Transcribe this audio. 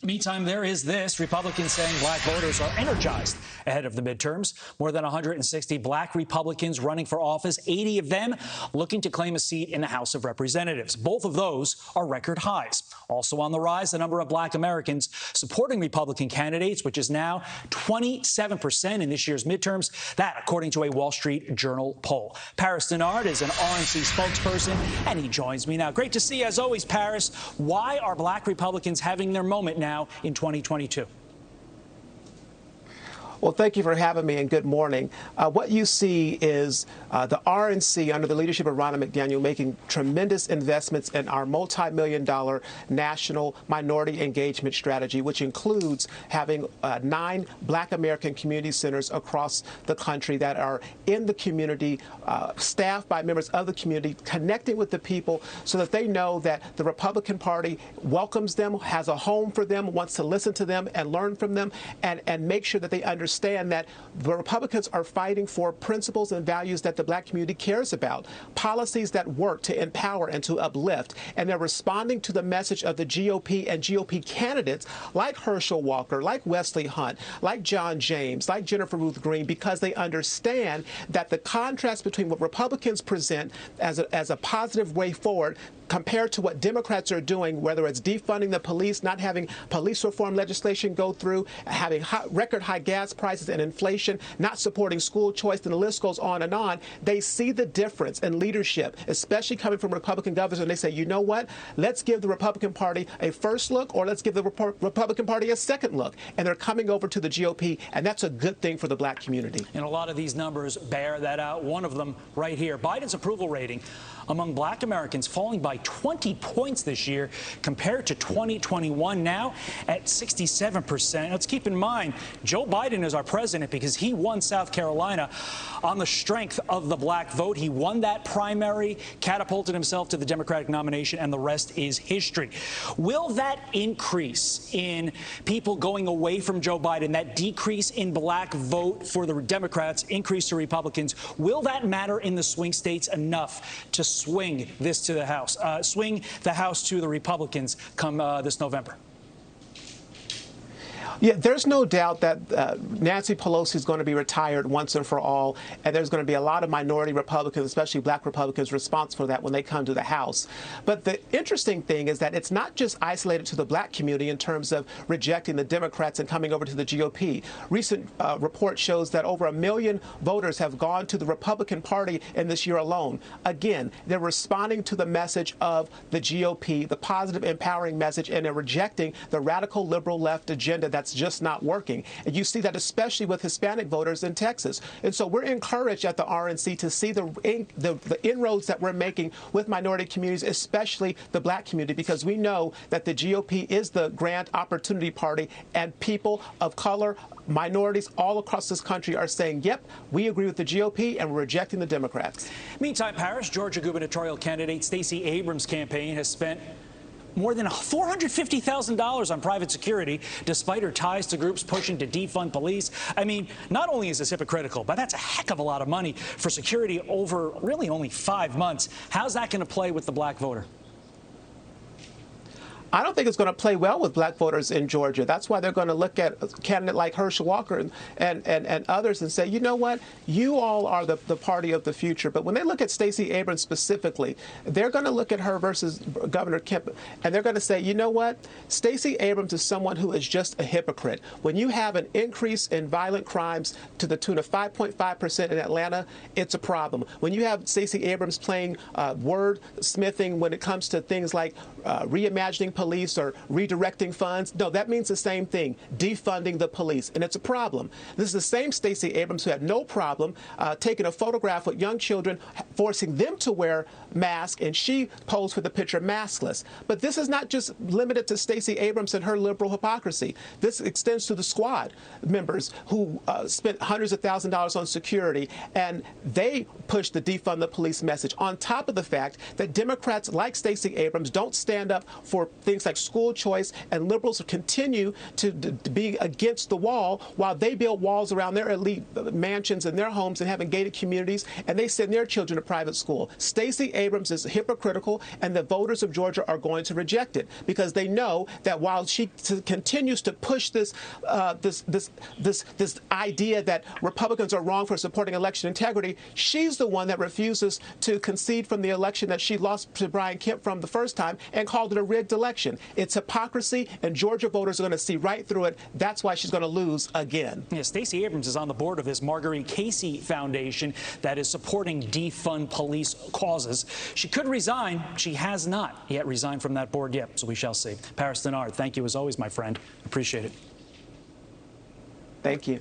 Meantime, there is this. Republicans saying black voters are energized ahead of the midterms. More than 160 black Republicans running for office, 80 of them looking to claim a seat in the House of Representatives. Both of those are record highs. Also on the rise, the number of black Americans supporting Republican candidates, which is now 27% in this year's midterms. That, according to a Wall Street Journal poll. Paris Dennard is an RNC spokesperson, and he joins me now. Great to see you, as always, Paris. Why are black Republicans having their moment now in 2022? Well, thank you for having me, and good morning. What you see is the RNC, under the leadership of Ronna McDaniel, making tremendous investments in our multi-million-dollar national minority engagement strategy, which includes having 9 black American community centers across the country that are in the community, staffed by members of the community, connecting with the people so that they know that the Republican Party welcomes them, has a home for them, wants to listen to them and learn from them, and make sure that they understand that the Republicans are fighting for principles and values that the black community cares about, policies that work to empower and to uplift. And they're responding to the message of the GOP and GOP candidates like Herschel Walker, like Wesley Hunt, like John James, like Jennifer Ruth Green, because they understand that the contrast between what Republicans present as a positive way forward compared to what Democrats are doing, whether it's defunding the police, not having police reform legislation go through, having record high gas prices and inflation, not supporting school choice, and the list goes on and on. They see the difference in leadership, especially coming from Republican governors, and they say, you know what, let's give the Republican Party a first look, or let's give the Republican Party a second look. And they're coming over to the GOP, and that's a good thing for the black community. And a lot of these numbers bear that out. One of them right here, Biden's approval rating among black Americans falling by 20 points this year compared to 2021, now at 67%. Let's keep in mind, Joe Biden is our president because he won South Carolina on the strength of the black vote. He won that primary, catapulted himself to the Democratic nomination, and the rest is history. Will that increase in people going away from Joe Biden, that decrease in black vote for the Democrats, increase to Republicans, will that matter in the swing states enough to swing this to the House, swing the House to the Republicans come this November? Yeah, there's no doubt that Nancy Pelosi is going to be retired once and for all, and there's going to be a lot of minority Republicans, especially black Republicans, responsible for that when they come to the House. But the interesting thing is that it's not just isolated to the black community in terms of rejecting the Democrats and coming over to the GOP. Recent report shows that over 1 million voters have gone to the Republican Party in this year alone. Again, they're responding to the message of the GOP, the positive, empowering message, and they're rejecting the radical liberal left agenda that's just not working. And you see that especially with Hispanic voters in Texas. And so we're encouraged at the RNC to see the inroads that we're making with minority communities, especially the black community, because we know that the GOP is the grand opportunity party, and people of color, minorities all across this country are saying, yep, we agree with the GOP and we're rejecting the Democrats. Meantime, Paris, Georgia gubernatorial candidate Stacey Abrams' campaign has spent more than $450,000 on private security, despite her ties to groups pushing to defund police. I mean, not only is this hypocritical, but that's a heck of a lot of money for security over really only 5 months. How's that going to play with the black voter? I don't think it's going to play well with black voters in Georgia. That's why they're going to look at a candidate like Herschel Walker and others and say, you know what, you all are the party of the future. But when they look at Stacey Abrams specifically, they're going to look at her versus Governor Kemp, and they're going to say, you know what, Stacey Abrams is someone who is just a hypocrite. When you have an increase in violent crimes to the tune of 5.5% in Atlanta, it's a problem. When you have Stacey Abrams playing wordsmithing when it comes to things like reimagining police or redirecting funds. No, that means the same thing, defunding the police, and it's a problem. This is the same Stacey Abrams who had no problem taking a photograph with young children, forcing them to wear masks, and she posed for the picture maskless. But this is not just limited to Stacey Abrams and her liberal hypocrisy. This extends to the squad members who spent hundreds of thousands of dollars on security, and they pushed the defund the police message, on top of the fact that Democrats like Stacey Abrams don't stand up for things things like school choice, and liberals continue to be against the wall while they build walls around their elite mansions and their homes and having gated communities, and they send their children to private school. Stacey Abrams is hypocritical, and the voters of Georgia are going to reject it because they know that while she continues to push this idea that Republicans are wrong for supporting election integrity, she's the one that refuses to concede from the election that she lost to Brian Kemp from the first time and called it a rigged election. It's hypocrisy, and Georgia voters are going to see right through it. That's why she's going to lose again. Yeah, Stacey Abrams is on the board of this Marguerite Casey Foundation that is supporting defund police causes. She could resign. She has not yet resigned from that board yet, so we shall see. Paris Dennard, thank you as always, my friend. Appreciate it. Thank you.